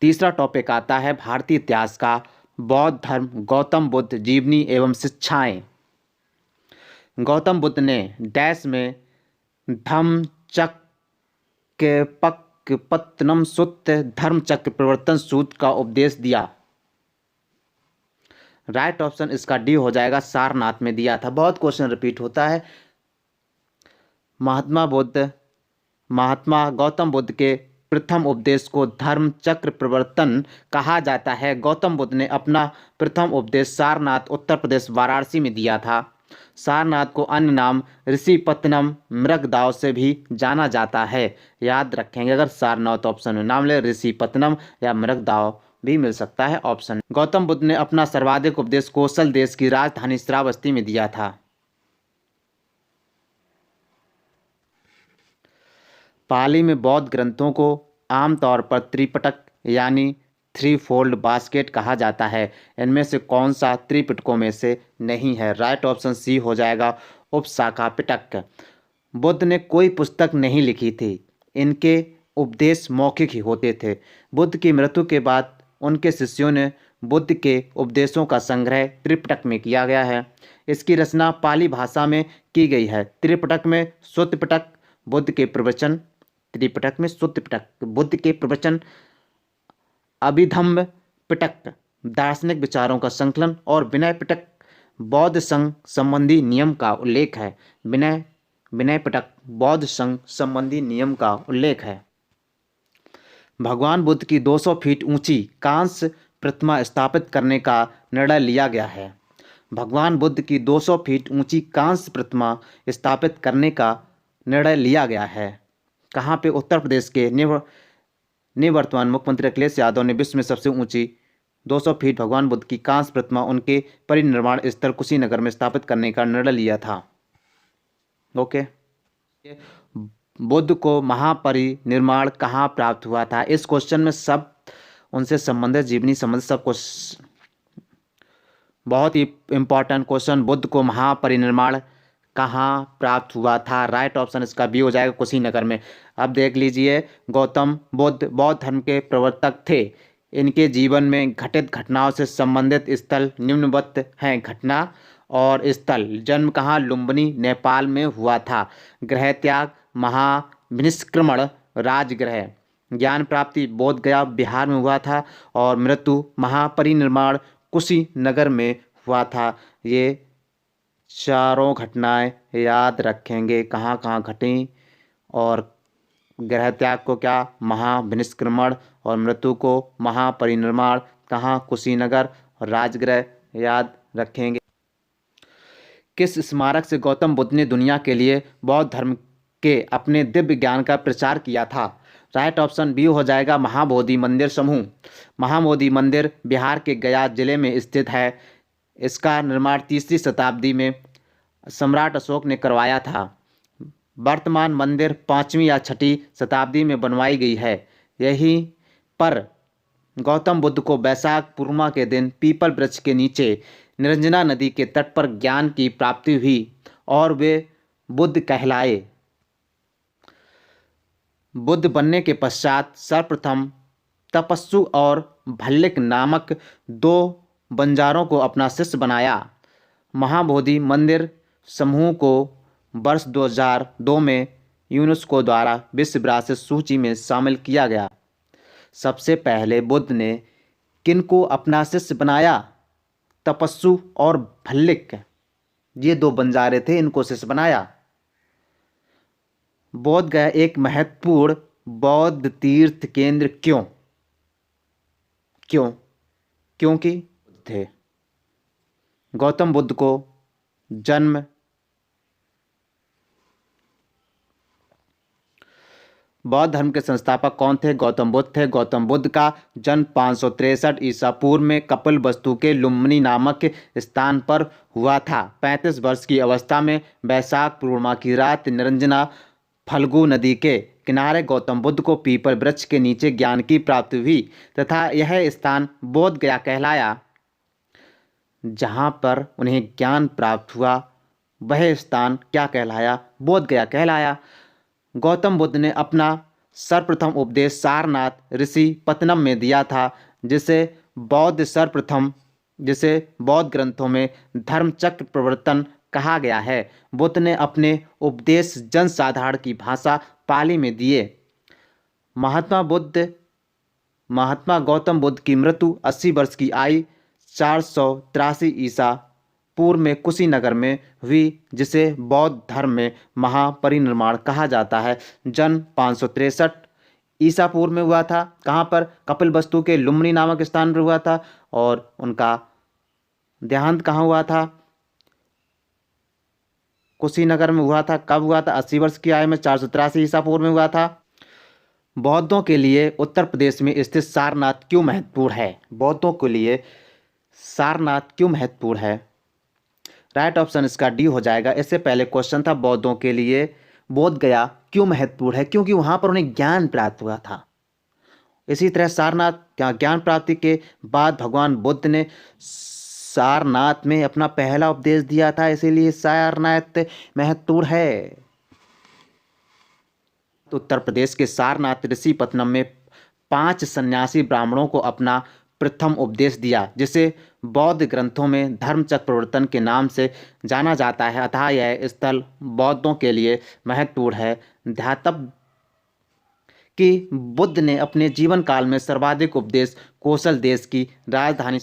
तीसरा टॉपिक आता है भारतीय इतिहास का बौद्ध धर्म, गौतम बुद्ध जीवनी एवं शिक्षाएं। गौतम बुद्ध ने डैश में धम्मचक्कपत्तनम सूत्र, धर्मचक्र प्रवर्तन सूत्र का उपदेश दिया। राइट ऑप्शन इसका डी हो जाएगा, सारनाथ में दिया था। बहुत क्वेश्चन रिपीट होता है। महात्मा गौतम बुद्ध के प्रथम उपदेश को धर्म चक्र प्रवर्तन कहा जाता है। गौतम बुद्ध ने अपना प्रथम उपदेश सारनाथ, उत्तर प्रदेश, वाराणसी में दिया था। सारनाथ को अन्य नाम ऋषिपत्तनम, मृगदाव से भी जाना जाता है। याद रखेंगे, अगर सारनाथ ऑप्शन में नाम ले, ऋषिपत्तनम या मृगदाव भी मिल सकता है ऑप्शन। गौतम बुद्ध ने अपना सर्वाधिक उपदेश कौशल देश की राजधानी श्रावस्ती में दिया था। पाली में बौद्ध ग्रंथों को आमतौर पर त्रिपिटक यानी थ्री फोल्ड बास्केट कहा जाता है। इनमें से कौन सा त्रिपिटकों में से नहीं है? राइट ऑप्शन सी हो जाएगा, उपशाखा पिटक। बुद्ध ने कोई पुस्तक नहीं लिखी थी, इनके उपदेश मौखिक ही होते थे। बुद्ध की मृत्यु के बाद उनके शिष्यों ने बुद्ध के उपदेशों का संग्रह त्रिपिटक में किया गया है। इसकी रचना पाली भाषा में की गई है। त्रिपिटक में सुत्त पिटक बुद्ध के प्रवचन, त्रिपिटक में सुत्त पिटक बुद्ध के प्रवचन, अभिधम्म पिटक दार्शनिक विचारों का संकलन और विनय पिटक बौद्ध संघ संबंधी नियम का उल्लेख है। विनय पिटक बौद्ध संघ संबंधी नियम का उल्लेख है। भगवान बुद्ध की 200 फीट ऊंची कांस्य प्रतिमा स्थापित करने का निर्णय लिया गया है। भगवान बुद्ध की 200 फीट ऊंची कांस्य प्रतिमा स्थापित करने का निर्णय लिया गया है। कहाँ पे? उत्तर प्रदेश के निवर्तमान मुख्यमंत्री अखिलेश यादव ने विश्व में सबसे ऊंची 200 फीट भगवान बुद्ध की कांस्य प्रतिमा उनके परिनिर्वाण स्थल कुशीनगर में स्थापित करने का निर्णय लिया था। ओके। बुद्ध को महापरिनिर्वाण कहाँ प्राप्त हुआ था? इस क्वेश्चन में सब उनसे संबंधित जीवनी संबंधित सब कुछ, बहुत ही इंपॉर्टेंट क्वेश्चन। बुद्ध को महापरिनिर्वाण कहाँ प्राप्त हुआ था? राइट ऑप्शन इसका बी हो जाएगा, कुशीनगर में। अब देख लीजिए, गौतम बुद्ध बौद्ध धर्म के प्रवर्तक थे। इनके जीवन में घटित घटनाओं से संबंधित स्थल निम्नवत हैं। घटना और स्थल: जन्म कहाँ? लुम्बिनी, नेपाल में हुआ था। गृह त्याग महाभिनिष्क्रमण, राजगृह। ज्ञान प्राप्ति बोध गया, बिहार में हुआ था। और मृत्यु महापरिनिर्वाण कुशीनगर में हुआ था। ये चारों घटनाएं याद रखेंगे, कहाँ कहाँ घटी। और गृह त्याग को क्या? महाभिनिष्क्रमण। और मृत्यु को महापरिनिर्वाण, कहाँ? कुशीनगर। और राजगृह याद रखेंगे। किस स्मारक से गौतम बुद्ध ने दुनिया के लिए बौद्ध धर्म के अपने दिव्य ज्ञान का प्रचार किया था? राइट ऑप्शन बी हो जाएगा, महाबोधि मंदिर समूह। महाबोधि मंदिर बिहार के गया जिले में स्थित है। इसका निर्माण 3री शताब्दी में सम्राट अशोक ने करवाया था। वर्तमान मंदिर 5वीं या 6ठी शताब्दी में बनवाई गई है। यहीं पर गौतम बुद्ध को वैशाख पूर्णिमा के दिन पीपल वृक्ष के नीचे निरंजना नदी के तट पर ज्ञान की प्राप्ति हुई और वे बुद्ध कहलाए। बुद्ध बनने के पश्चात सर्वप्रथम तपस्सु और भल्लिक नामक 2 बंजारों को अपना शिष्य बनाया। महाबोधि मंदिर समूह को वर्ष 2002 में यूनेस्को द्वारा विश्व विरासत सूची में शामिल किया गया। सबसे पहले बुद्ध ने किनको अपना शिष्य बनाया? तपस्सु और भल्लिक, ये 2 बंजारे थे, इनको शिष्य बनाया। बोध गया एक महत्वपूर्ण बौद्ध तीर्थ केंद्र क्यों? क्योंकि थे। गौतम बुद्ध को जन्म बौद्ध धर्म के संस्थापक कौन थे? गौतम बुद्ध थे। गौतम बुद्ध का जन्म 563 ईसा पूर्व में कपिलवस्तु के लुम्बिनी नामक स्थान पर हुआ था। 35 वर्ष की अवस्था में वैशाख पूर्णिमा की रात निरंजना फल्गु नदी के किनारे गौतम बुद्ध को पीपल वृक्ष के नीचे ज्ञान की प्राप्ति हुई तथा यह स्थान बोध गया कहलाया। जहाँ पर उन्हें ज्ञान प्राप्त हुआ वह स्थान क्या कहलाया? बोध गया कहलाया। गौतम बुद्ध ने अपना सर्वप्रथम उपदेश सारनाथ ऋषि पतनम में दिया था, जिसे बौद्ध ग्रंथों में धर्मचक्र प्रवर्तन कहा गया है। बुद्ध ने अपने उपदेश जनसाधारण की भाषा पाली में दिए। महात्मा गौतम बुद्ध की मृत्यु 80 वर्ष की आयु 483 ईसा पूर्व में कुशीनगर में हुई, जिसे बौद्ध धर्म में महापरिनिर्वाण कहा जाता है। जन्म 563 ईसा पूर्व में हुआ था। कहाँ पर? कपिलवस्तु के लुम्बिनी नामक स्थान पर हुआ था। और उनका देहांत कहाँ हुआ था? कुशीनगर में हुआ था। कब हुआ था? 80 वर्ष की आयु में 483 ईसा पूर्व में हुआ था। बौद्धों के लिए उत्तर प्रदेश में स्थित सारनाथ क्यों महत्वपूर्ण है? बौद्धों के लिए सारनाथ क्यों महत्वपूर्ण है? राइट ऑप्शन इसका डी हो जाएगा। इससे पहले क्वेश्चन था बौद्धों के लिए बोध गया क्यों महत्वपूर्ण है? क्योंकि वहां पर उन्हें ज्ञान प्राप्त हुआ था। इसी तरह सारनाथ ज्ञान प्राप्ति के बाद भगवान बुद्ध ने सारनाथ में अपना पहला उपदेश दिया था, इसीलिए सारनाथ महत्वपूर्ण है। तो उत्तर प्रदेश के सारनाथ ऋषिपत्तनम में 5 सन्यासी ब्राह्मणों को अपना प्रथम उपदेश दिया, जिसे बौद्ध ग्रंथों में धर्मचक्र प्रवर्तन के नाम से जाना जाता है। अतः यह स्थल बौद्धों के लिए महत्वपूर्ण है। ध्यातव्य कि बुद्ध ने अपने जीवन काल में सर्वाधिक उपदेश कौशल देश की राजधानी